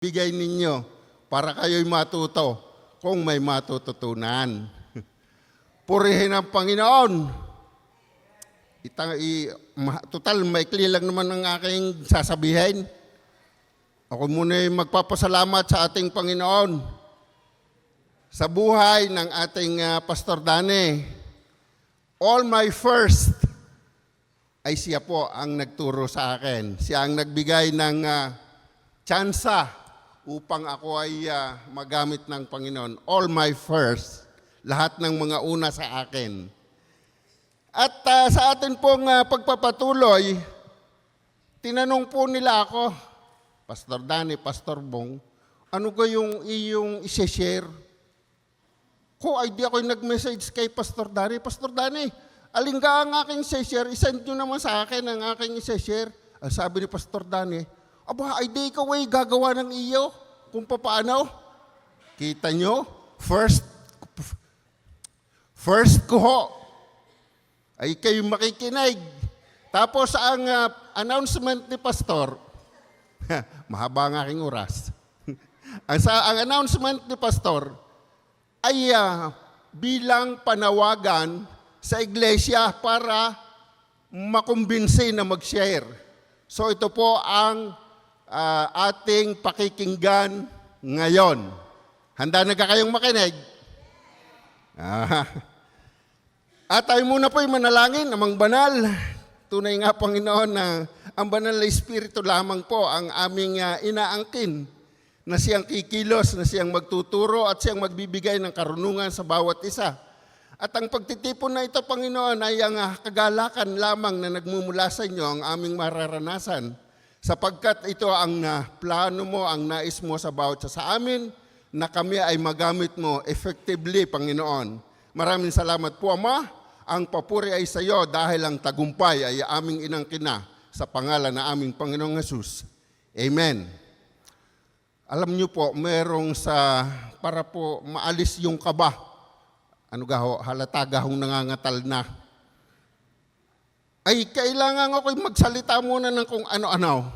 bigay ninyo para kayo'y matuto kung may matututunan. Purihin ang Panginoon. Total, maikli lang naman ang aking sasabihin. Ako muna magpapasalamat sa ating Panginoon sa buhay ng ating Pastor Dane. All my first ay siya po ang nagturo sa akin. Siya ang nagbigay ng tsansa upang ako ay magamit ng Panginoon. All my first, lahat ng mga una sa akin. At sa atin pong pagpapatuloy, tinanong po nila ako, Pastor Dani, Pastor Bong, ano ko yung iyong isi-share? Ko ay di ako nag-message kay Pastor Dani. Pastor Dani, alin ka ang aking isi-share? Isend nyo naman sa akin ang aking isi-share. Sabi ni Pastor Dani, aba, ay di ikaw ay gagawa ng iyo kung paano. Kita nyo, first ko ho, ay kayo makikinig. Tapos ang announcement ni Pastor, mahaba ang aking oras. ang announcement ni Pastor ay bilang panawagan sa iglesia para makumbinsi na mag-share. So ito po ang ating pakikinggan ngayon. Handa na ka kayong makinig? At tayo muna po'y manalangin, amang banal. Tunay nga, Panginoon, na ang banal na Espiritu lamang po ang aming inaangkin na siyang kikilos, na siyang magtuturo at siyang magbibigay ng karunungan sa bawat isa. At ang pagtitipon na ito, Panginoon, ay ang kagalakan lamang na nagmumula sa inyo ang aming mararanasan, sapagkat ito ang plano mo, ang nais mo sa bawat isa sa amin, na kami ay magamit mo effectively, Panginoon. Maraming salamat po, Ama. Ang papuri ay sa iyo dahil ang tagumpay ay aming inangkina sa pangalan na aming Panginoong Hesus. Amen. Alam niyo po, merong para po maalis yung kaba. Ano gaho, halata gahong nangangatal na. Ay kailangan ako'y magsalita muna ng kung ano-ano.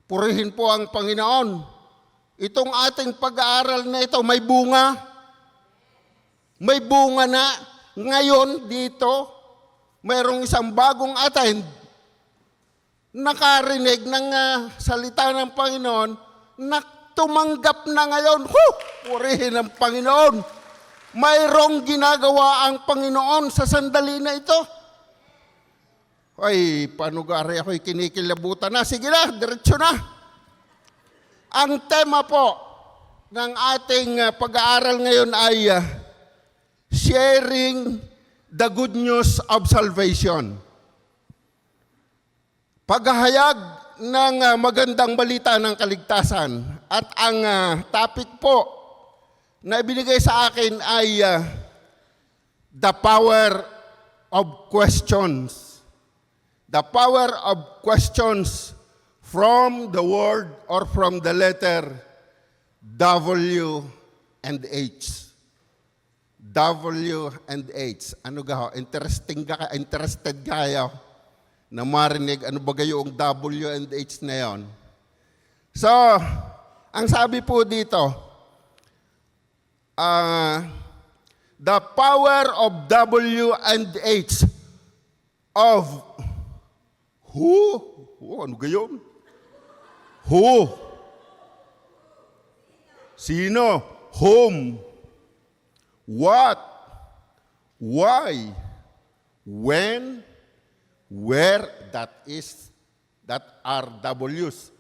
Purihin po ang Panginoon. Itong ating pag-aaral na ito, may bunga. May bunga na. Ngayon dito, mayroong isang bagong attend. Nakarinig ng salita ng Panginoon na tumanggap na ngayon. Purihin ang Panginoon. Mayroong ginagawa ang Panginoon sa sandali na ito. Ay, panugari ako'y kinikilabutan na. Sige na, diretso na. Ang tema po ng ating pag-aaral ngayon ay sharing the good news of salvation. Paghahayag ng magandang balita ng kaligtasan. At ang topic po na ibinigay sa akin ay the power of questions. The power of questions from the word or from the letter W and H. W and H. Ano gaho? Interested kayo na marinig ano ba yung W and H na yon? So, ang sabi po dito, the power of W and H of who? Ano gayon? Who? Sino? Whom? What? Why? When? Where? That are W's.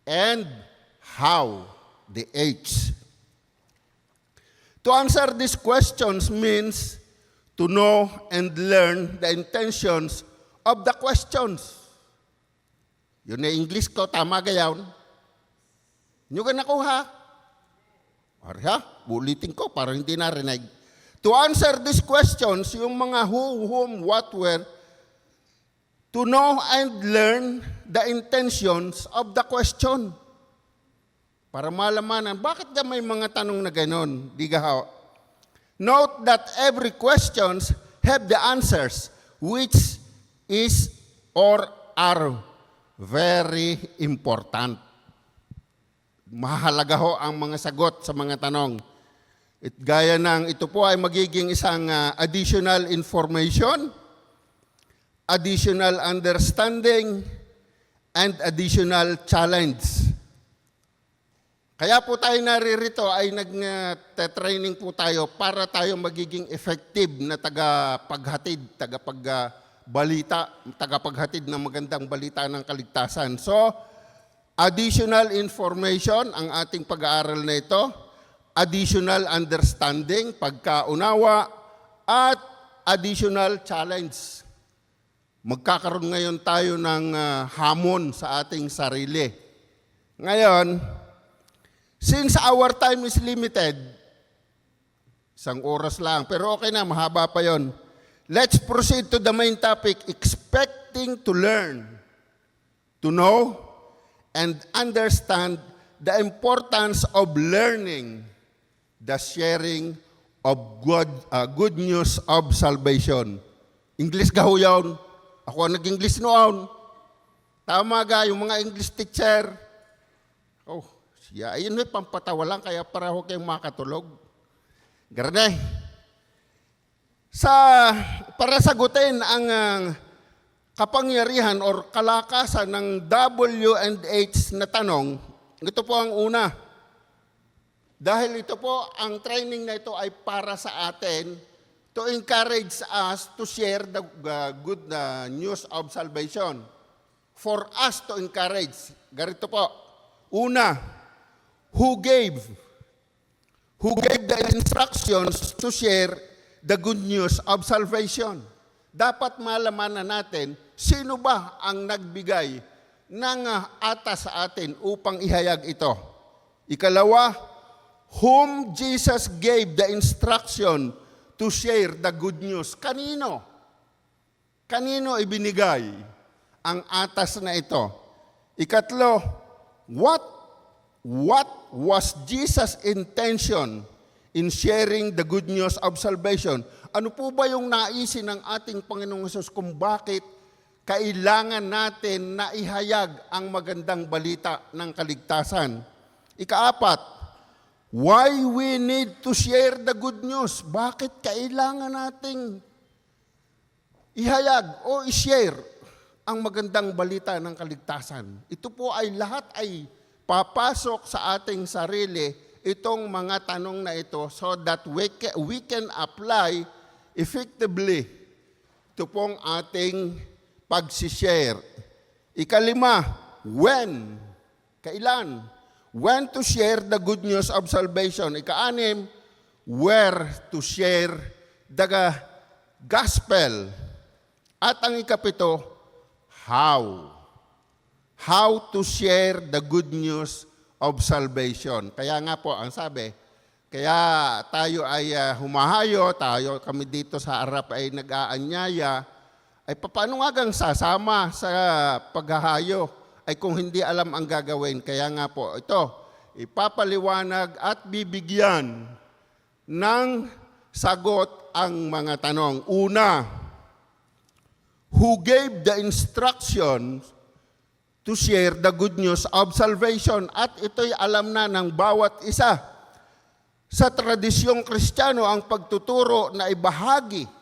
And how? The H. To answer these questions means to know and learn the intentions of the questions. Yun na English ko, tama gayaw. Nyo ka nakuha? Bulitin ko para hindi narinig. To answer these questions, yung mga who, whom, what, where, to know and learn the intentions of the question. Para malamanan, bakit ka may mga tanong na ganon? Digahaw. Note that every questions have the answers, which is or are very important. mahalaga ho ang mga sagot sa mga tanong. Gaya ng ito po ay magiging isang additional information, additional understanding, and additional challenge. Kaya po tayo naririto ay nag-training po tayo para tayo magiging effective na tagapaghatid, tagapaghatid ng magandang balita ng kaligtasan. So, additional information ang ating pag-aaral na ito, additional understanding, pagkaunawa, at additional challenge. Magkakaroon ngayon tayo ng hamon sa ating sarili. Ngayon, since our time is limited, isang oras lang, pero okay na, mahaba pa yon. Let's proceed to the main topic, expecting to learn, to know, and understand the importance of learning, the sharing of good news of salvation. English ka ho yun. Ako nag-English noon. Tama ga, yung mga English teacher. Oh, siya, ayun may pampatawa lang, kaya para ho kayong makatulog. Garne. Para sagutin ang kapangyarihan or kalakasan ng W&H na tanong, ito po ang una. Dahil ito po, ang training na ito ay para sa atin to encourage us to share the good news of salvation. For us to encourage. Ganito po. Una, who gave the instructions to share the good news of salvation? Dapat malaman na natin, sino ba ang nagbigay ng atas sa atin upang ihayag ito? Ikalawa, whom Jesus gave the instruction to share the good news. Kanino? Kanino ibinigay ang atas na ito? Ikatlo, what was Jesus' intention in sharing the good news of salvation? Ano po ba yung naisin ng ating Panginoong Hesus kung bakit kailangan natin na ihayag ang magandang balita ng kaligtasan? Ikaapat, why we need to share the good news? Bakit kailangan nating ihayag o i-share ang magandang balita ng kaligtasan? Ito po ay lahat ay papasok sa ating sarili itong mga tanong na ito so that we can apply effectively ito pong ating pag-share. Ikalima, when? Kailan? When to share the good news of salvation. Ika-anim, where to share the gospel. At ang ikapito, how. How to share the good news of salvation. Kaya nga po, ang sabi, kaya tayo ay humahayo, kami dito sa harap ay nag-aanyaya, ay paano nga gang sasama sa paghahayo? Ay kung hindi alam ang gagawin. Kaya nga po, ito, ipapaliwanag at bibigyan ng sagot ang mga tanong. Una, who gave the instructions to share the good news of salvation? At ito'y alam na ng bawat isa. Sa tradisyong Kristiyano, ang pagtuturo na ibahagi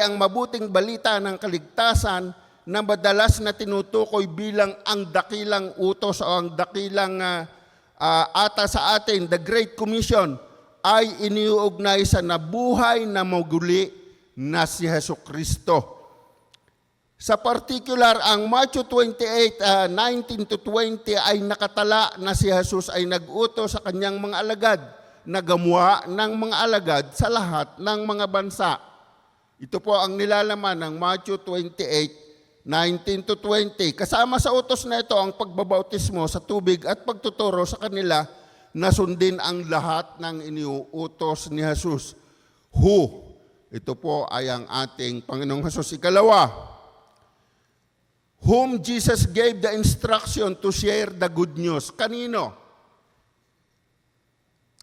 ang mabuting balita ng kaligtasan na madalas na tinutukoy bilang ang dakilang utos o ang dakilang ata sa atin, the Great Commission, ay iniuugnay sa nabuhay na maguli na si Jesucristo. Sa particular, ang Matthew 28, 19-20 ay nakatala na si Jesus ay nag-utos sa kanyang mga alagad na gamuha ng mga alagad sa lahat ng mga bansa. Ito po ang nilalaman ng Matthew 28, 19-20. Kasama sa utos na ito ang pagbabautismo sa tubig at pagtuturo sa kanila na sundin ang lahat ng iniuutos ni Jesus. Who? Ito po ay ang ating Panginoong Jesus. Ikalawa, whom Jesus gave the instruction to share the good news. Kanino?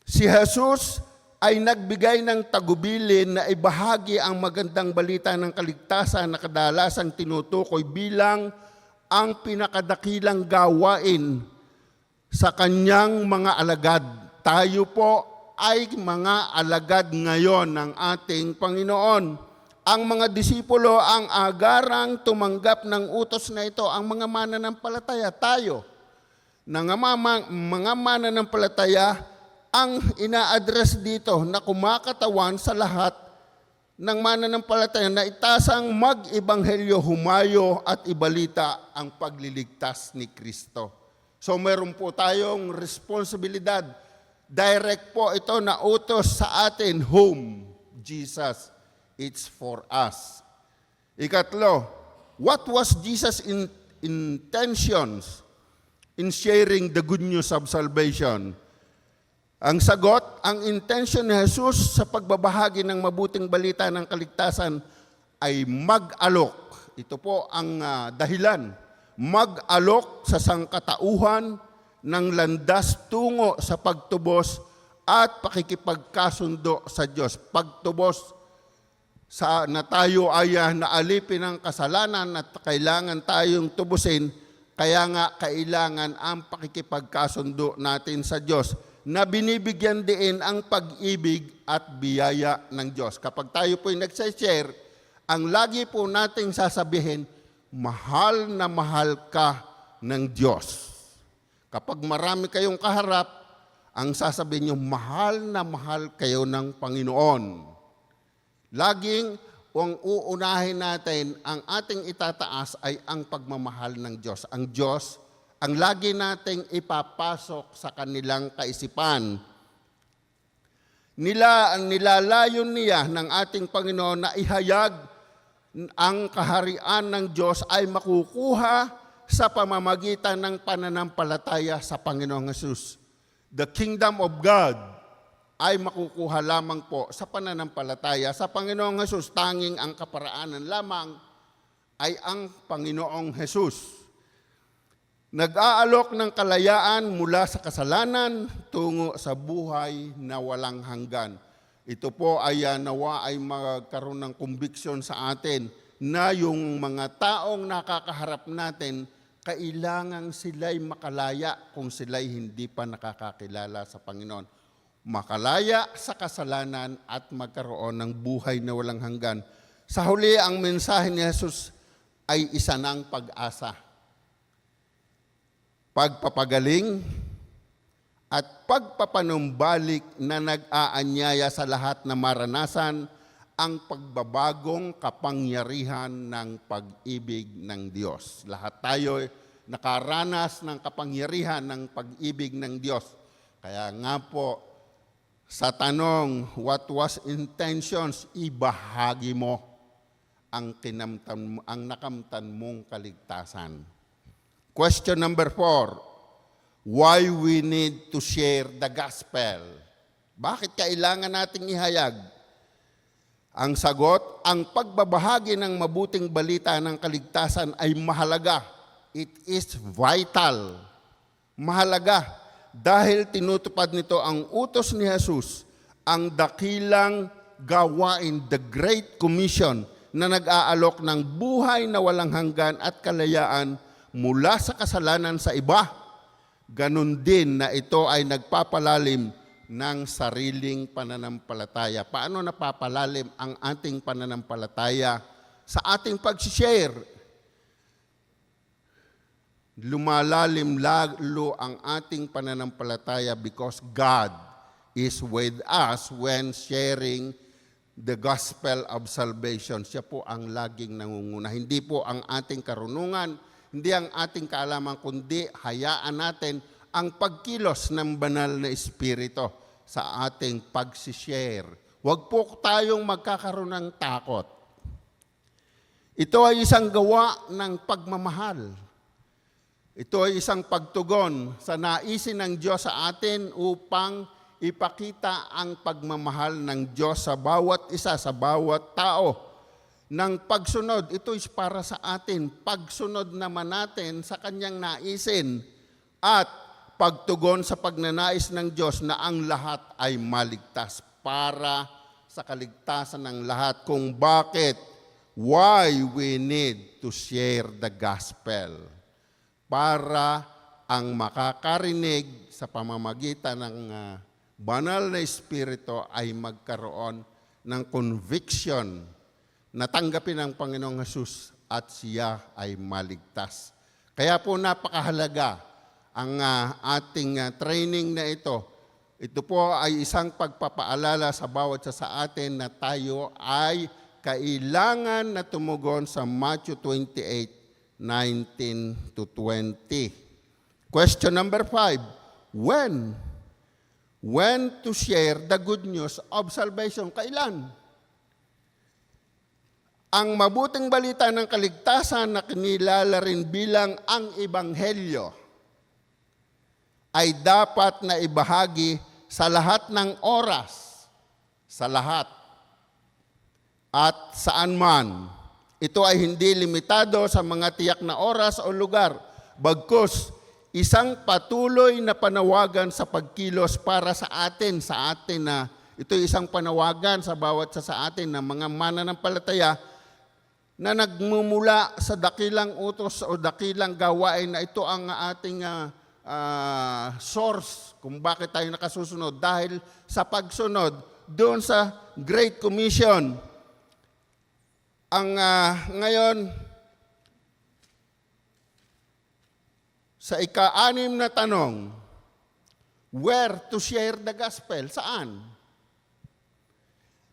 Si Jesus ay nagbigay ng tagubilin na ibahagi ang magandang balita ng kaligtasan na kadalasang tinutukoy bilang ang pinakadakilang gawain sa kanyang mga alagad. Tayo po ay mga alagad ngayon ng ating Panginoon. Ang mga disipulo ang agarang tumanggap ng utos na ito, ang mga mananampalataya, tayo. Mga mananampalataya ang ina-address dito na kumakatawan sa lahat ng mananampalataya na itasang mag-ebanghelyo, humayo at ibalita ang pagliligtas ni Kristo. So meron po tayong responsibilidad. Direct po ito na utos sa atin, whom Jesus, it's for us. Ikatlo, what was Jesus' intentions in sharing the good news of salvation? Ang sagot, ang intention ni Jesus sa pagbabahagi ng mabuting balita ng kaligtasan ay mag-alok. Ito po ang dahilan. Mag-alok sa sangkatauhan ng landas tungo sa pagtubos at pakikipagkasundo sa Diyos. Pagtubos na tayo ay naalipin ng kasalanan at kailangan tayong tubusin, kaya nga kailangan ang pakikipagkasundo natin sa Diyos na binibigyan din ang pag-ibig at biyaya ng Diyos. Kapag tayo po'y nagsa-share, ang lagi po nating sasabihin, mahal na mahal ka ng Diyos. Kapag marami kayong kaharap, ang sasabihin nyo, mahal na mahal kayo ng Panginoon. Laging, ang uunahin natin, ang ating itataas ay ang pagmamahal ng Diyos. Ang Diyos, ang lagi nating ipapasok sa kanilang kaisipan. Ang nilalayon niya ng ating Panginoon na ihayag ang kaharian ng Diyos ay makukuha sa pamamagitan ng pananampalataya sa Panginoong Hesus. The kingdom of God ay makukuha lamang po sa pananampalataya sa Panginoong Hesus. Tanging ang kaparaanan lamang ay ang Panginoong Hesus. Nag-aalok ng kalayaan mula sa kasalanan tungo sa buhay na walang hanggan. Ito po ay nawa ay magkaroon ng conviction sa atin na yung mga taong nakakaharap natin, kailangan sila'y makalaya kung sila'y hindi pa nakakakilala sa Panginoon. Makalaya sa kasalanan at magkaroon ng buhay na walang hanggan. Sa huli, ang mensahe ni Jesus ay isa ng pag-asa. Pagpapagaling at pagpapanumbalik na nag-aanyaya sa lahat na maranasan ang pagbabagong kapangyarihan ng pag-ibig ng Diyos. Lahat tayo nakaranas ng kapangyarihan ng pag-ibig ng Diyos. Kaya nga po, sa tanong, what was intentions, ibahagi mo ang nakamtan mong kaligtasan. Question number 4, why we need to share the gospel? Bakit kailangan nating ihayag? Ang sagot, ang pagbabahagi ng mabuting balita ng kaligtasan ay mahalaga. It is vital. Mahalaga dahil tinutupad nito ang utos ni Jesus, ang dakilang gawain, the Great Commission, na nag-aalok ng buhay na walang hanggan at kalayaan mula sa kasalanan sa iba. Ganon din na ito ay nagpapalalim ng sariling pananampalataya. Paano napapalalim ang ating pananampalataya? Sa ating pag-share. Lumalalim lalo ang ating pananampalataya because God is with us when sharing the gospel of salvation. Siya po ang laging nangunguna. Hindi po ang ating karunungan, hindi ang ating kaalaman, kundi hayaan natin ang pagkilos ng banal na Espiritu sa ating pag-share. Huwag po tayong magkakaroon ng takot. Ito ay isang gawa ng pagmamahal. Ito ay isang pagtugon sa naisin ng Diyos sa atin upang ipakita ang pagmamahal ng Diyos sa bawat isa, sa bawat tao. Ng pagsunod, ito is para sa atin. Pagsunod naman natin sa kanyang naisin at pagtugon sa pagnanais ng Diyos na ang lahat ay maligtas para sa kaligtasan ng lahat. Kung bakit, why we need to share the gospel. Para ang makakarinig sa pamamagitan ng banal na Espiritu ay magkaroon ng conviction na tanggapin ang Panginoong Hesus at siya ay maligtas. Kaya po napakahalaga ang ating training na ito. Ito po ay isang pagpapaalala sa bawat isa sa atin na tayo ay kailangan na tumugon sa Matthew 28:19 to 20. Question number 5, when? When to share the good news of salvation? Kailan? Ang mabuting balita ng kaligtasan na kinilala rin bilang ang Ebanghelyo ay dapat na ibahagi sa lahat ng oras, sa lahat, at saan man. Ito ay hindi limitado sa mga tiyak na oras o lugar, bagkus isang patuloy na panawagan sa pagkilos para sa atin na ito ay isang panawagan sa bawat sa atin na mga mananampalataya na nagmumula sa dakilang utos o dakilang gawain na ito ang ating source kung bakit tayo nakasusunod dahil sa pagsunod doon sa Great Commission. Ang ngayon, sa ika-6 na tanong, where to share the gospel? Saan?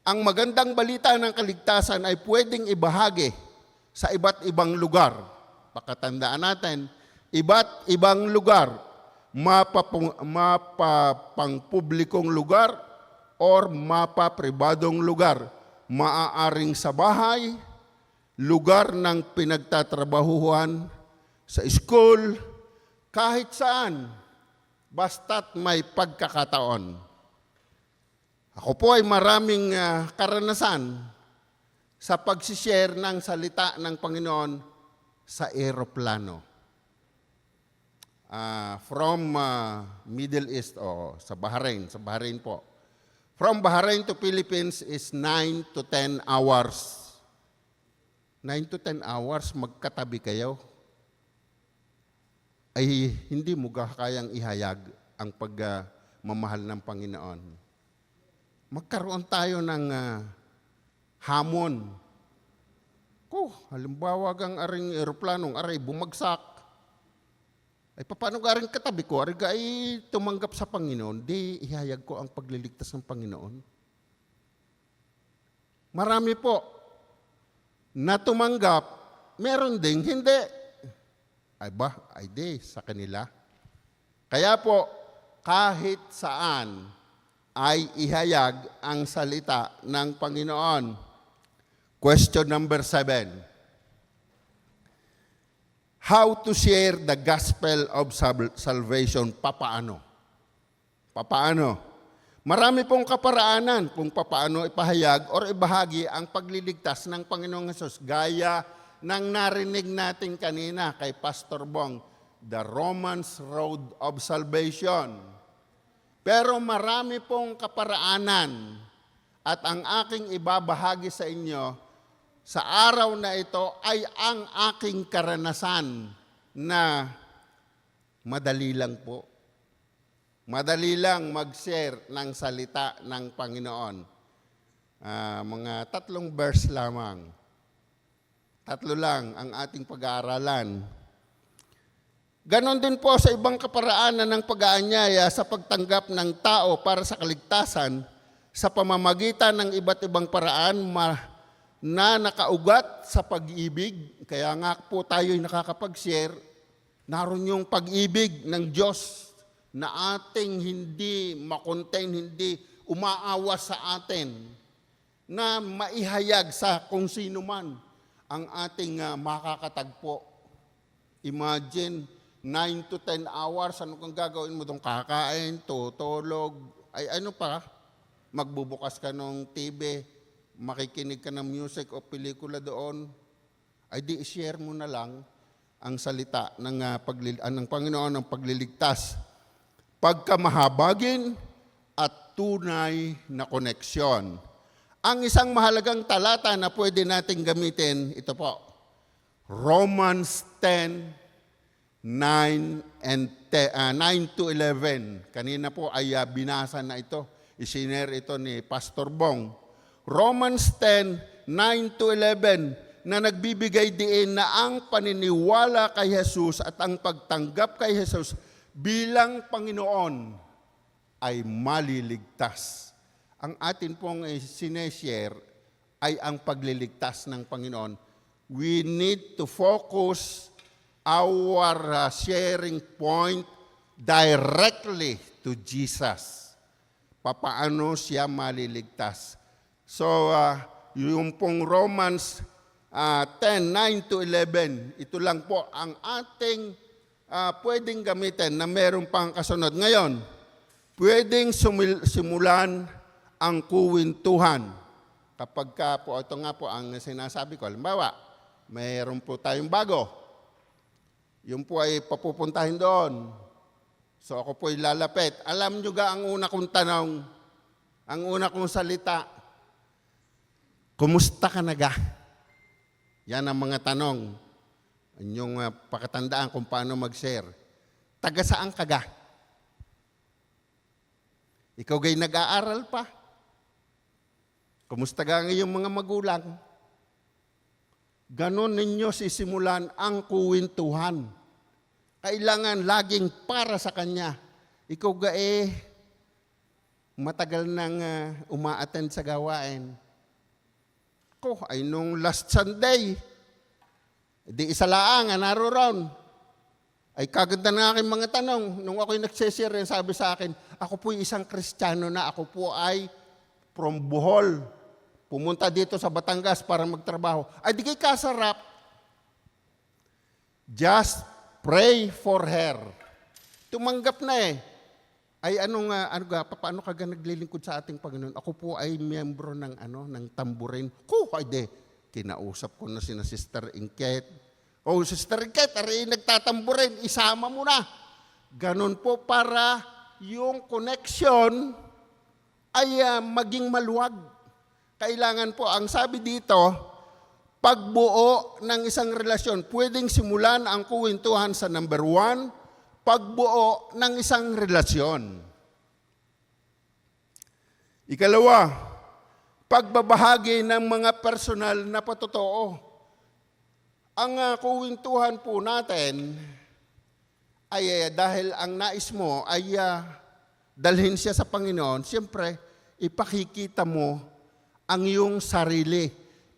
Ang magandang balita ng kaligtasan ay pwedeng ibahagi sa iba't ibang lugar. Pakatandaan natin, iba't ibang lugar, mapapangpublikong lugar or mapapribadong lugar. Maaaring sa bahay, lugar ng pinagtatrabahuhan, sa school, kahit saan, basta't may pagkakataon. Ako po ay maraming karanasan sa pagsishare ng salita ng Panginoon sa eroplano. From Middle East o sa Bahrain po. From Bahrain to Philippines is 9 to 10 hours. 9 to 10 hours, magkatabi kayo. Ay hindi mo kayang ihayag ang pagmamahal ng Panginoon. Magkaroon tayo ng hamon. Halimbawa gang aring eroplanong aray bumagsak. Ay paano ka rin katabi ko? Aray ay tumanggap sa Panginoon, di ihayag ko ang pagliligtas ng Panginoon. Marami po na tumanggap, meron ding hindi. Ay di sa kanila. Kaya po, kahit saan ay ihayag ang salita ng Panginoon. Question number 7. How to share the gospel of salvation? Papaano? Marami pong kaparaanan kung papaano ipahayag or ibahagi ang pagliligtas ng Panginoong Hesus. Gaya ng narinig natin kanina kay Pastor Bong, the Romans Road of Salvation. Pero marami pong kaparaanan at ang aking ibabahagi sa inyo sa araw na ito ay ang aking karanasan na madali lang po. Madali lang mag-share ng salita ng Panginoon. Mga 3 verse lamang. 3 lang ang ating pag-aaralan. Ganon din po sa ibang kaparaanan ng pag-aanyaya sa pagtanggap ng tao para sa kaligtasan sa pamamagitan ng iba't ibang paraan na nakaugat sa pag-ibig. Kaya nga po tayo'y nakakapag-share. Naroon yung pag-ibig ng Diyos na ating hindi makontain, hindi umaawa sa atin na maihayag sa kung sino man ang ating makakatagpo. Imagine, 9 to 10 hours, ano kang gagawin mo doon? Kakain, tutulog, ay ano pa? Magbubukas ka ng TV, makikinig ka ng music o pelikula doon. Ay di, share mo na lang ang salita ng Panginoon ng pagliligtas. Pagkamahabagin at tunay na koneksyon. Ang isang mahalagang talata na pwede nating gamitin, ito po, Romans 10:9 9 to 11. Kanina po ay binasa na ito. Isinare ito ni Pastor Bong. Romans 10, 9 to 11 na nagbibigay diin na ang paniniwala kay Jesus at ang pagtanggap kay Jesus bilang Panginoon ay maliligtas. Ang atin pong sineshare ay ang pagliligtas ng Panginoon. We need to focus our sharing point directly to Jesus. Papaano siya maliligtas? So, yung pong Romans 10, 9 to 11, ito lang po ang ating pwedeng gamitin na meron pang kasunod. Ngayon, pwedeng simulan ang kuwintuhan. Kapag po, ito nga po ang sinasabi ko. Halimbawa, mayroon po tayong bago. Yung po ay papupuntahin doon. So ako po ay lalapit. Alam nyo ga ang una kong tanong, ang una kong salita, kumusta ka na ga? Yan ang mga tanong. Inyong pakatandaan kung paano mag-share. Taga saan ka ga? Ikaw ga'y nag-aaral pa? Kumusta ga ang iyong mga magulang? Ganon ninyo sisimulan ang kuwintuhan. Kailangan laging para sa Kanya. Ikaw ga matagal nang uma-attend sa gawain. Ko ay nung last Sunday, di isa laang naroon. Ay kaganda na aking mga tanong. Nung ako'y nagsishare, sabi sa akin, ako po'y isang Kristiyano na, ako po ay from Bohol. Pumunta dito sa Batangas para magtrabaho. Ay di kay kasarap. Just pray for her. Tumanggap na Ay paano ka naglilingkod sa ating Panginoon? Ako po ay miyembro ng tamburin. Kinausap ko na sina Sister Inket. Sister Inket, nagtatamburin, isama mo na. Ganon po para yung connection ay maging maluwag. Kailangan po, ang sabi dito, pagbuo ng isang relasyon. Pwedeng simulan ang kuwintuhan sa number 1, pagbuo ng isang relasyon. Ikalawa, pagbabahagi ng mga personal na patotoo. Ang kuwintuhan po natin ay dahil ang nais mo ay dalhin siya sa Panginoon, siyempre, ipakikita mo ang iyong sarili.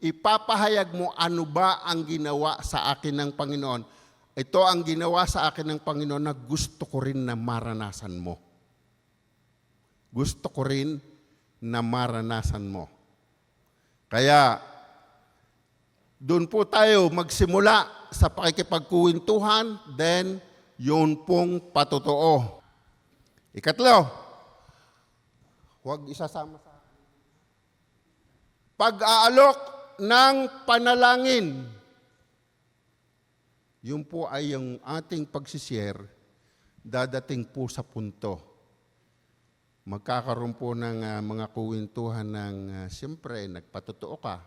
Ipapahayag mo ano ba ang ginawa sa akin ng Panginoon. Ito ang ginawa sa akin ng Panginoon na gusto ko rin na maranasan mo. Gusto ko rin na maranasan mo. Kaya, doon po tayo magsimula sa pakikipagkuwintuhan, then yun pong patotoo. Ikatlo, huwag isasama sa pag-aalok ng panalangin. Yun po ay yung ating pagsishare, dadating po sa punto. Magkakaroon po ng mga kuwintuhan ng siyempre, nagpatotoo ka.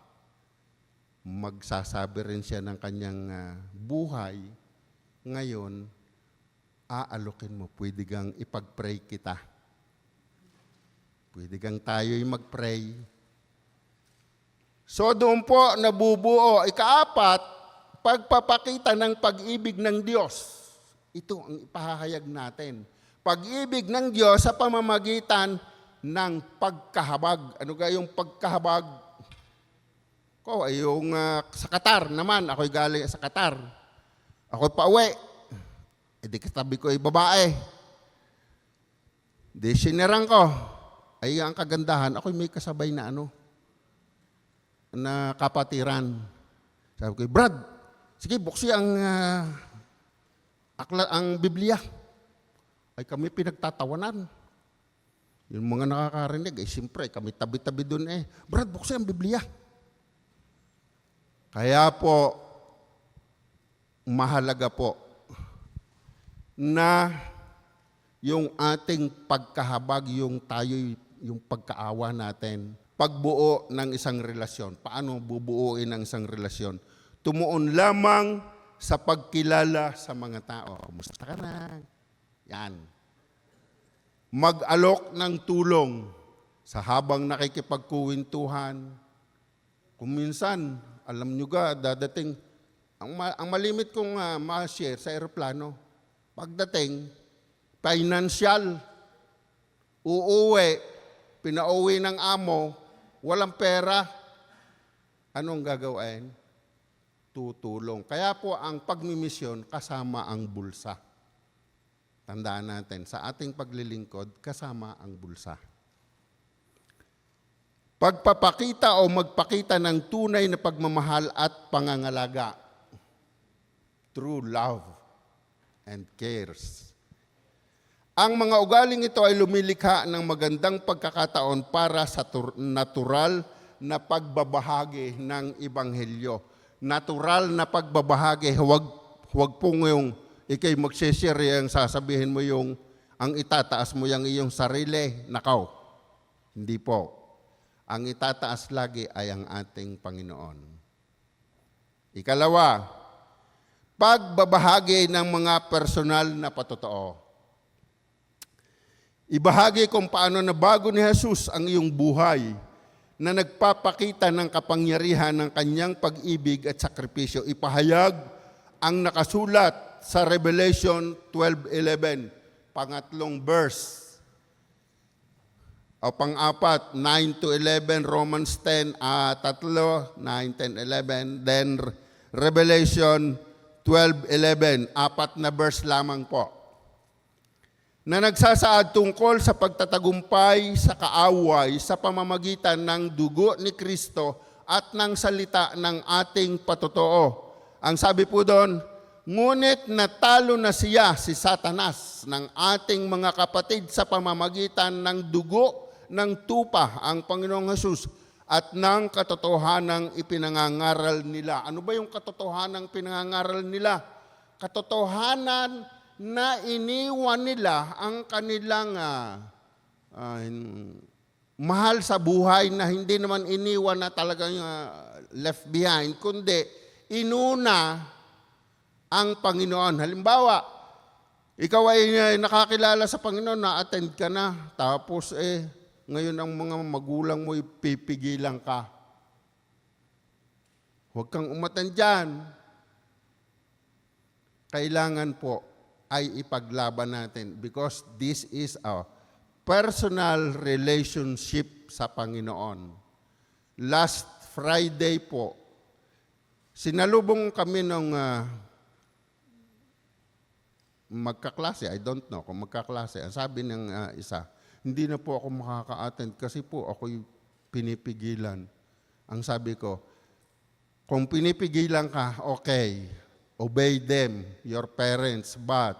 Magsasabi rin siya ng kanyang buhay. Ngayon, aalokin mo, pwede kang ipag-pray kita. Pwede kang tayo'y mag-pray. So doon po nabubuo. Ikaapat, pagpapakita ng pag-ibig ng Diyos. Ito ang ipahahayag natin. Pag-ibig ng Diyos sa pamamagitan ng pagkahabag. Ano ga yung pagkahabag? Ay yung sa Qatar naman. Ako'y galing sa Qatar. Ako'y pauwi. Di katabi ko ay babae. Di sinirang ko. Ay ang kagandahan. Ako'y may kasabay na na kapatiran. Sabi ko, Brad, sige, buksi ang Biblia. Ay kami pinagtatawanan. Yung mga nakakarinig, siyempre, kami tabi-tabi doon Brad, buksi ang Biblia. Kaya po, mahalaga po na yung ating pagkahabag, yung pagkaawa natin, pagbuo ng isang relasyon. Paano bubuuin ang isang relasyon? Tumuon lamang sa pagkilala sa mga tao. Kumusta ka na? Yan. Mag-alok ng tulong sa habang nakikipagkuwentuhan. Kung minsan, alam nyo ga, dadating, ang malimit kong ma-share sa aeroplano, pagdating, financial, uuwi, pinauwi ng amo, walang pera, anong gagawin? Tutulong. Kaya po ang pagmimisyon kasama ang bulsa. Tandaan natin, sa ating paglilingkod, kasama ang bulsa. Pagpapakita o magpakita ng tunay na pagmamahal at pangangalaga. True love and cares. Ang mga ugaling ito ay lumilikha ng magandang pagkakataon para sa natural na pagbabahagi ng Ebanghelyo. Natural na pagbabahagi, huwag pong yung ikay mag-share yung sasabihin mo yung ang itataas mo yung iyong sarili, nakaw. Hindi po. Ang itataas lagi ay ang ating Panginoon. Ikalawa, pagbabahagi ng mga personal na patotoo. Ibahagi kung paano na bago ni Jesus ang iyong buhay na nagpapakita ng kapangyarihan ng kanyang pag-ibig at sakripisyo. Ipahayag ang nakasulat sa Revelation 12:11, pangatlong verse. O pang-apat, 9-11, Romans 10, tatlo, 9, 10, 11. Then Revelation 12:11, apat na verse lamang po. Na nagsasaad tungkol sa pagtatagumpay sa kaaway sa pamamagitan ng dugo ni Kristo at ng salita ng ating patotoo. Ang sabi po doon, ngunit natalo na siya, si Satanas, ng ating mga kapatid sa pamamagitan ng dugo ng tupa, ang Panginoong Hesus, at ng katotohanang ipinangangaral nila. Ano ba yung katotohanang pinangangaral nila? Katotohanan na iniwan nila ang kanilang mahal sa buhay na hindi naman iniwan na talagang left behind, kundi inuna ang Panginoon. Halimbawa, ikaw ay nakakilala sa Panginoon, na-attend ka na, tapos ngayon ang mga magulang mo ipipigilan ka. Huwag kang umattend dyan. Kailangan po ay ipaglaban natin because this is a personal relationship sa Panginoon. Last Friday po, sinalubong kami ng magkaklase. I don't know kung magkaklase. Ang sabi ng isa, hindi na po ako makaka-attend kasi po ako'y pinipigilan. Ang sabi ko, kung pinipigilan ka, okay, obey them, your parents, but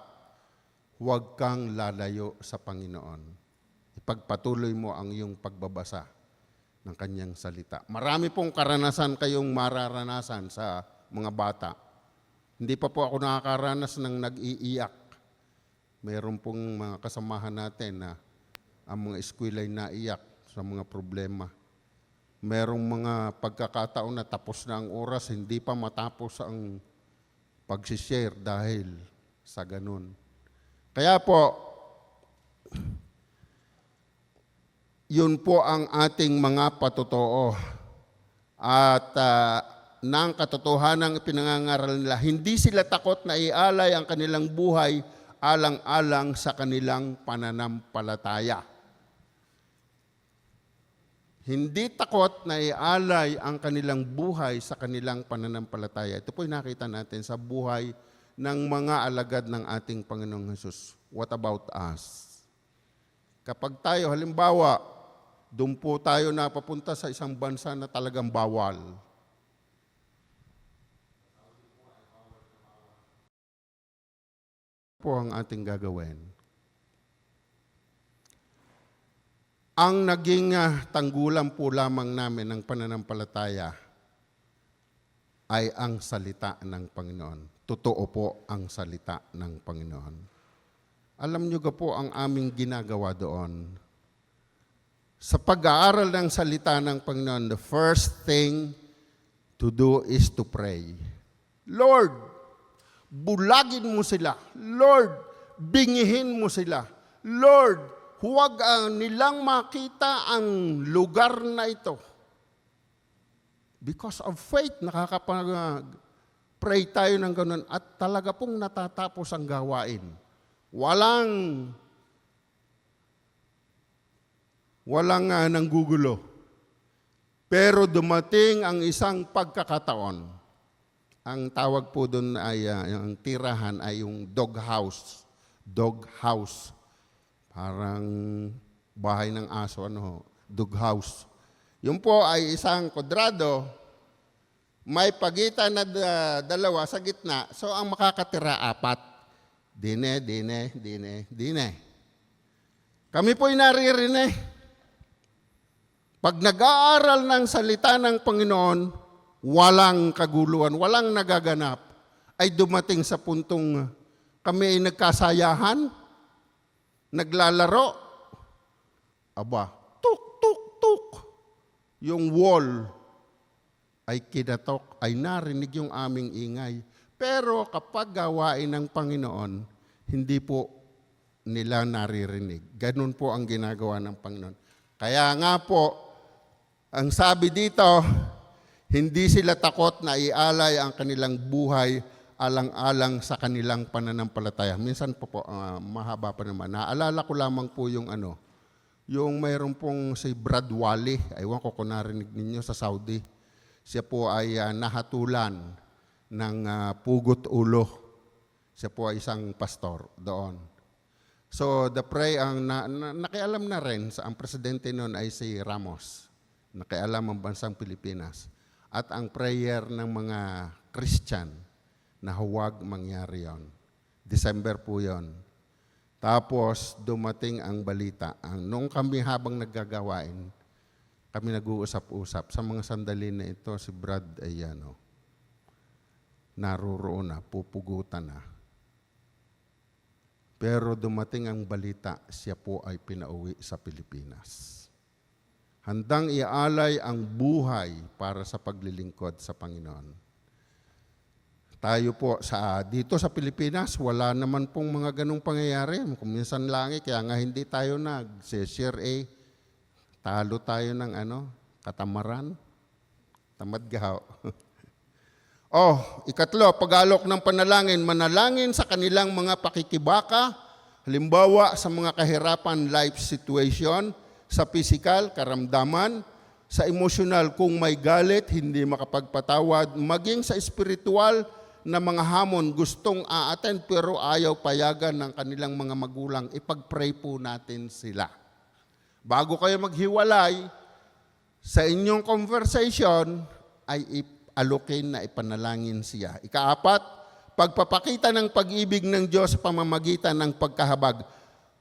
huwag kang lalayo sa Panginoon. Ipagpatuloy mo ang iyong pagbabasa ng kanyang salita. Marami pong karanasan kayong mararanasan sa mga bata. Hindi pa po ako nakakaranas ng nag-iiyak. Mayroon pong mga kasamahan natin na ang mga eskwela ay naiyak sa mga problema. Merong mga pagkakataon na tapos na ang oras, hindi pa matapos ang pagsishare dahil sa ganun. Kaya po, yun po ang ating mga patotoo. At ng katotohanan ipinangangaral nila, hindi sila takot na ialay ang kanilang buhay alang-alang sa kanilang pananampalataya. Hindi takot na ialay ang kanilang buhay sa kanilang pananampalataya. Ito po'y nakita natin sa buhay ng mga alagad ng ating Panginoong Hesus. What about us? Kapag tayo, halimbawa, doon po tayo napapunta sa isang bansa na talagang bawal. Po ang ating gagawin. Ang naging tanggulan po lamang namin ng pananampalataya ay ang salita ng Panginoon. Totoo po ang salita ng Panginoon. Alam niyo ga po ang aming ginagawa doon. Sa pag-aaral ng salita ng Panginoon, the first thing to do is to pray. Lord, bulagin mo sila. Lord, bingihin mo sila. Lord, huwag nilang makita ang lugar na ito. Because of faith, nakakapag-pray tayo ng ganun at talaga pong natatapos ang gawain. Walang nanggugulo. Pero dumating ang isang pagkakataon. Ang tawag po doon ay, ang tirahan ay yung dog house. Dog house. Parang bahay ng aso, dog house. Yung po ay isang kwadrado, may pagitan na dalawa sa gitna, so ang makakatira 4. Dine. Kami po'y naririnig. Pag nag-aaral ng salita ng Panginoon, walang kaguluhan, walang nagaganap, ay dumating sa puntong kami ay nagkasayahan, naglalaro, aba, tuk. Yung wall ay kinatok, ay narinig yung aming ingay. Pero kapag gawain ng Panginoon, hindi po nila naririnig. Ganun po ang ginagawa ng Panginoon. Kaya nga po, ang sabi dito, hindi sila takot na ialay ang kanilang buhay alang-alang sa kanilang pananampalataya. Minsan po, mahaba pa naman. Naalala ko lamang po yung yung mayroon pong si Brad Wally, aywan ko kung narinig ninyo sa Saudi. Siya po ay nahatulan ng pugot ulo. Siya po ay isang pastor doon. So ang nakialam na rin ang presidente noon ay si Ramos. Nakialam ang bansang Pilipinas. At ang prayer ng mga Christian na huwag mangyari yon. December po yon. Tapos dumating ang balita. Nung kami habang naggagawain, kami nag-uusap-usap. Sa mga sandali na ito, si Brad ay naroroon na, pupugutan na. Pero dumating ang balita, siya po ay pinauwi sa Pilipinas. Handang ialay ang buhay para sa paglilingkod sa Panginoon. Tayo po, dito sa Pilipinas, wala naman pong mga ganong pangyayari. Kung minsan lang kaya nga hindi tayo nag-share talo tayo ng katamaran, tamad gahaw. Ikatlo, pag-alok ng panalangin, manalangin sa kanilang mga pakikibaka, halimbawa sa mga kahirapan life situation, sa physical, karamdaman, sa emosyonal, kung may galit, hindi makapagpatawad, maging sa spiritual na mga hamon, gustong a-attend pero ayaw payagan ng kanilang mga magulang, ipag-pray po natin sila. Bago kayo maghiwalay, sa inyong conversation, ay alokin na ipanalangin siya. Ika-4, pagpapakita ng pag-ibig ng Diyos sa pamamagitan ng pagkahabag.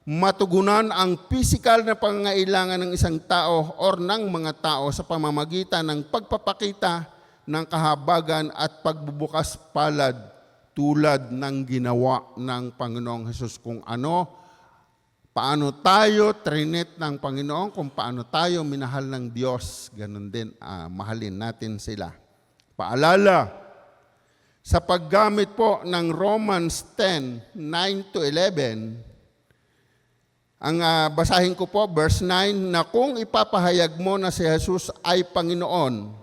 Matugunan ang physical na pangangailangan ng isang tao or ng mga tao sa pamamagitan ng pagpapakita ng kahabagan at pagbubukas palad tulad ng ginawa ng Panginoong Hesus kung paano tayo trinit ng Panginoon, kung paano tayo minahal ng Diyos, ganun din, mahalin natin sila. Paalala, sa paggamit po ng Romans 10, 9-11, ang basahin ko po, verse 9, na kung ipapahayag mo na si Jesus ay Panginoon,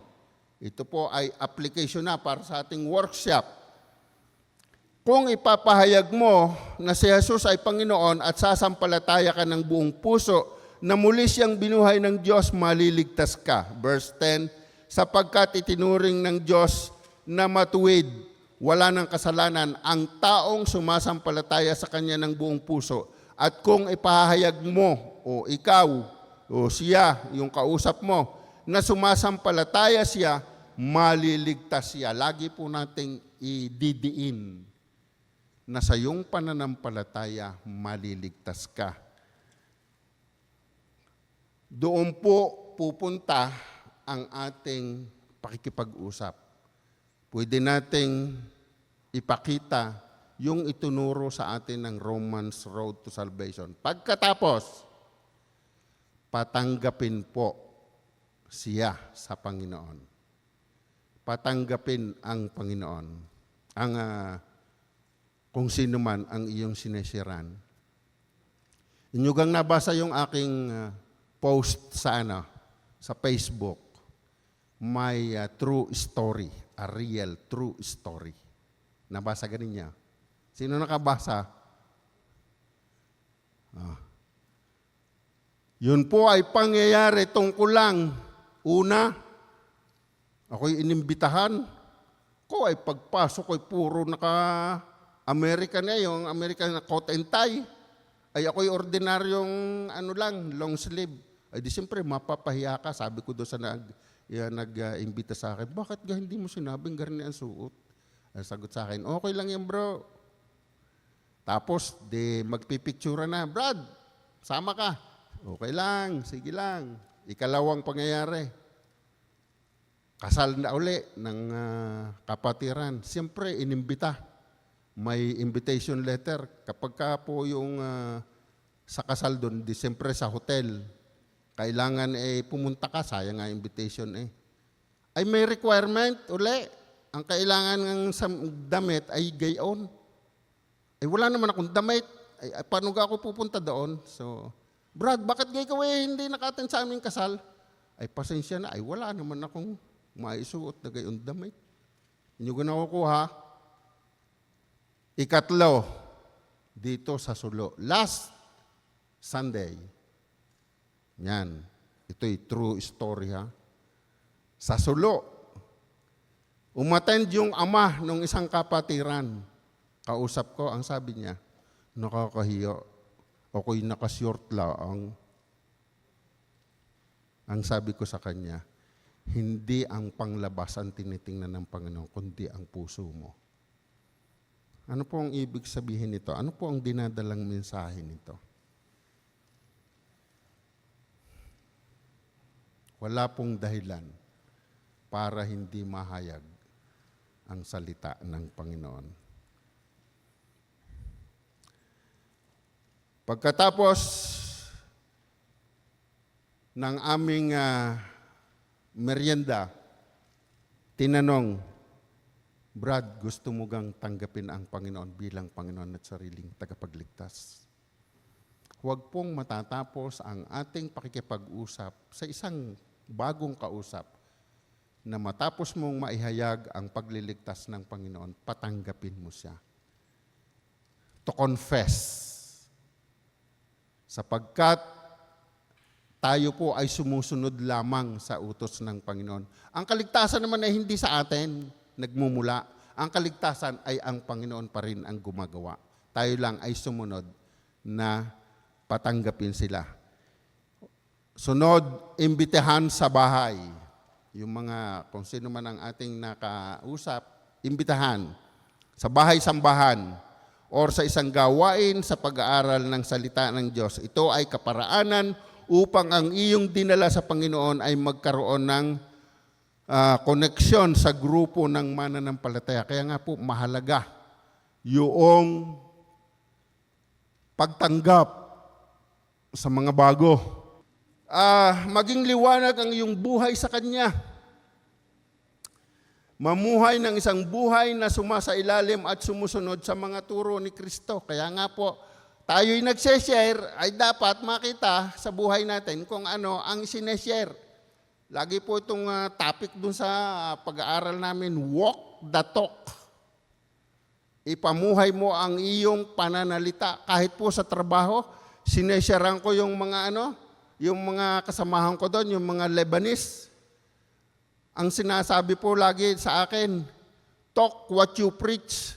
ito po ay application na para sa ating workshop. Kung ipapahayag mo na si Jesus ay Panginoon at sasampalataya ka ng buong puso na muli siyang binuhay ng Diyos, maliligtas ka. Verse 10, sapagkat itinuring ng Diyos na matuwid, wala ng kasalanan, ang taong sumasampalataya sa Kanya ng buong puso. At kung ipahayag mo, o ikaw, o siya, yung kausap mo, na sumasampalataya siya, maliligtas siya. Lagi po nating ididiin na sa iyong pananampalataya, maliligtas ka. Doon po pupunta ang ating pakikipag-usap. Pwede nating ipakita yung itunuro sa atin ng Romans Road to Salvation. Pagkatapos, patanggapin po siya sa Panginoon. Patanggapin ang Panginoon. kung sino man ang iyong sinesiran. Inyo gang nabasa yung aking post sa sa Facebook. My true story, a real true story. Nabasa ganin niya. Sino nakabasa? Yun po ay pangyayari tungkol lang. Una, ako'y inimbitahan. Ko ay pagpasok ko'y puro naka-American yung American na coat and tie. Ay ako'y ordinaryong long sleeve. Ay di siyempre mapapahiya ka. Sabi ko doon sa nag-imbita sa akin, bakit hindi mo sinabing ganyan ang suot? Ay, sagot sa akin, okay lang yan bro. Tapos, magpipictura na, Brad, sama ka. Okay lang, sige lang. Ikalawang pangyayari. Kasal na uli ng kapatiran. Siyempre, inimbita. May invitation letter. Kapag ka po yung sa kasal doon, siyempre sa hotel, kailangan pumunta ka, sayang nga invitation Ay may requirement uli. Ang kailangan ng damit ay gayon. Wala naman akong damit. Paano ako pupunta doon? So, Brad, bakit gay ka hindi nakaten sa aming kasal? Ay pasensya na. Wala naman akong maisuot na gayon damit. Inyo ko nakukuha. Ikatlo, dito sa Sulo. Last Sunday, yan. Ito'y true story Sa Sulo, umattend yung ama ng isang kapatiran. Kausap ko, ang sabi niya, nakakahiya. Ako'y nakashort lang. Ang sabi ko sa kanya, hindi ang panglabas ang tinitingnan ng Panginoon, kundi ang puso mo. Ano po ang ibig sabihin nito? Ano po ang dinadalang mensahe nito? Wala pong dahilan para hindi mahayag ang salita ng Panginoon. Pagkatapos ng aming merienda, tinanong, Brad, gusto mo gang tanggapin ang Panginoon bilang Panginoon at sariling tagapagligtas? Huwag pong matatapos ang ating pakikipag-usap sa isang bagong kausap na matapos mong maihayag ang pagliligtas ng Panginoon, patanggapin mo siya. To confess. Sapagkat tayo po ay sumusunod lamang sa utos ng Panginoon. Ang kaligtasan naman ay hindi sa atin nagmumula. Ang kaligtasan ay ang Panginoon pa rin ang gumagawa. Tayo lang ay sumunod na patanggapin sila. Sunod, imbitahan sa bahay. Yung mga, kung sino man ang ating nakausap, imbitahan sa bahay-sambahan or sa isang gawain sa pag-aaral ng salita ng Diyos. Ito ay kaparaanan upang ang iyong dinala sa Panginoon ay magkaroon ng koneksyon sa grupo ng mananampalataya. Kaya nga po, mahalaga yung pagtanggap sa mga bago. Maging liwanag ang iyong buhay sa Kanya. Mamuhay ng isang buhay na sumasailalim at sumusunod sa mga turo ni Kristo. Kaya nga po, tayo'y nag-share, ay dapat makita sa buhay natin kung ano ang sineshare. Lagi po itong topic dun sa pag-aaral namin, walk the talk. Ipamuhay mo ang iyong pananalita. Kahit po sa trabaho, sinesharean ko yung mga yung mga kasamahan ko doon, yung mga Lebanese. Ang sinasabi po lagi sa akin, talk what you preach.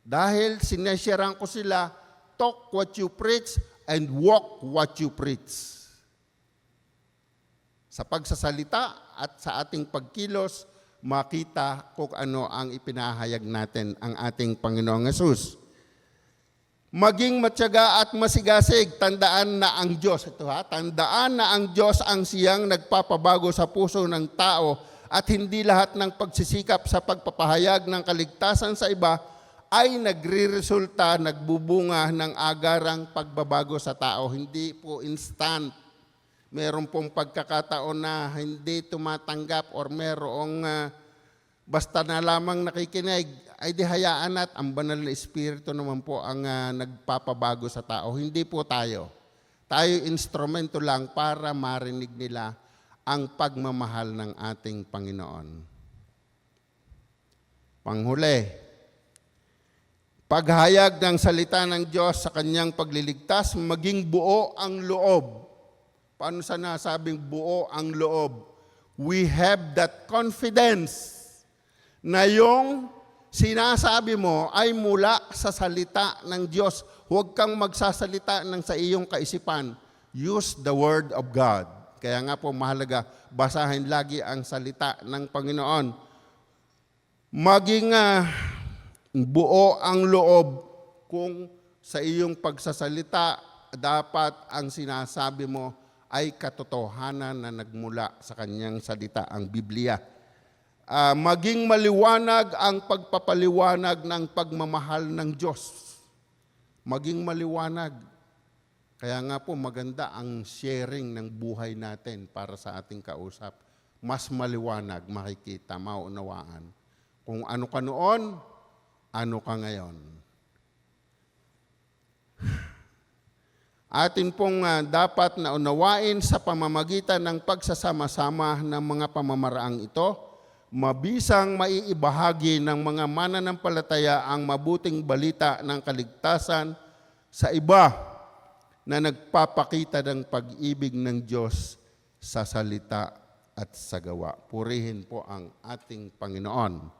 Dahil sinesharean ko sila, talk what you preach and walk what you preach. Sa pagsasalita at sa ating pagkilos, makita kung ano ang ipinahayag natin ang ating Panginoong Hesus. Maging matyaga at masigasig, tandaan na ang Diyos, tandaan na ang Diyos ang siyang nagpapabago sa puso ng tao at hindi lahat ng pagsisikap sa pagpapahayag ng kaligtasan sa iba ay nagre-resulta, nagbubunga ng agarang pagbabago sa tao. Hindi po instant. Meron pong pagkakataon na hindi tumatanggap or merong basta na lamang nakikinig ay di hayaan at ang banal na Espiritu naman po ang nagpapabago sa tao. Hindi po tayo. Tayo instrumento lang para marinig nila ang pagmamahal ng ating Panginoon. Panghuli, paghayag ng salita ng Diyos sa kanyang pagliligtas, maging buo ang loob. Paano sa nasabing buo ang loob? We have that confidence na yung sinasabi mo ay mula sa salita ng Diyos. Huwag kang magsasalita ng sa iyong kaisipan. Use the Word of God. Kaya nga po mahalaga, basahin lagi ang salita ng Panginoon. Maging buo ang loob kung sa iyong pagsasalita dapat ang sinasabi mo ay katotohanan na nagmula sa kanyang salita, ang Biblia. Maging maliwanag ang pagpapaliwanag ng pagmamahal ng Diyos. Maging maliwanag. Kaya nga po maganda ang sharing ng buhay natin para sa ating kausap. Mas maliwanag, makikita, maunawaan. Kung ano ka noon, ano ka ngayon. Atin pong dapat na unawain sa pamamagitan ng pagsasama-sama ng mga pamamaraang ito, mabisang maiibahagi ng mga mananampalataya ang mabuting balita ng kaligtasan sa iba na nagpapakita ng pag-ibig ng Diyos sa salita at sa gawa. Purihin po ang ating Panginoon.